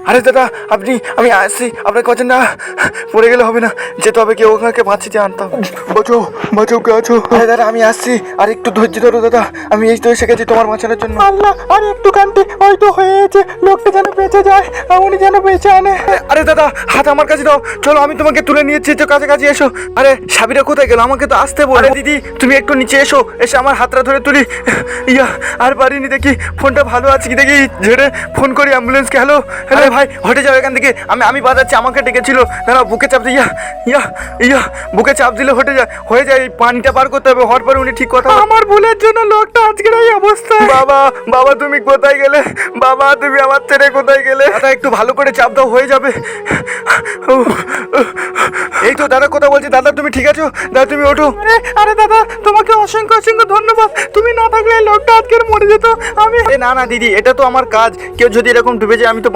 আরে দাদা আমি আসছি, আপনার কাছে না পড়ে গেলে হবে না, যেতে হবে কেউ ওখানে বাঁচিয়ে আনতাম। বাঁচাও বাঁচাও, কে আছো? আরে দাদা আমি আসছি, আর একটু ধৈর্য ধরো দাদা, আমি এই তো এসে গেছি তোমার বাঁচানোর জন্য। আল্লাহ, আর একটু কান্তি ওই তো হয়েছে, লোকটা যেন বেঁচে যায়, উনি যেন বেঁচে আনে। আরে দাদা হাত আমার কাছে দাও, চলো আমি তোমাকে তুলে নিয়েছি, তো কাছাকাছি এসো। আরে সাবিরা কোথায় গেল? আমাকে তো আসতে বলে। দিদি তুমি একটু নিচে এসো, এসে আমার হাতটা ধরে তুলি। ইয়া আর পারিনি, দেখি ফোনটা ভালো আছে কি দেখি, ঝেড়ে ফোন করি অ্যাম্বুলেন্সকে। হ্যালো হ্যালো ভাই, হটে যাও এখান থেকে, আমি বাজাচ্ছি, আমাকে ডেকেছিল। দাঁড়াও বুকে চাপ দিই, ইয়া ইয়া ইয়া বুকে চাপ দিলে হয়ে যায়, এই পানিটা পার করতে হবে, হওয়ার পরে উনি ঠিক কথা। আমার ভুলের জন্য লোকটা আজকের এই অবস্থা। বাবা বাবা তুমি কোথায় গেলে? বাবা তুমি আমার ছেড়ে কোথায় গেলে? দাদা একটু ভালো করে চাপ দাও, হয়ে যাবে। এই তো দাদা কথা বলছি, দাদা তুমি ঠিক আছো? দাদা তুমি ওঠো। আরে দাদা, তোমাকে অসংখ্য অসংখ্য ধন্যবাদ, তুমি না থাকলে এই লোকটা আজকের মরে যেত। আমি না না দিদি, এটা তো আমার কাজ, কেউ যদি এরকম ডুবে যায় আমি তো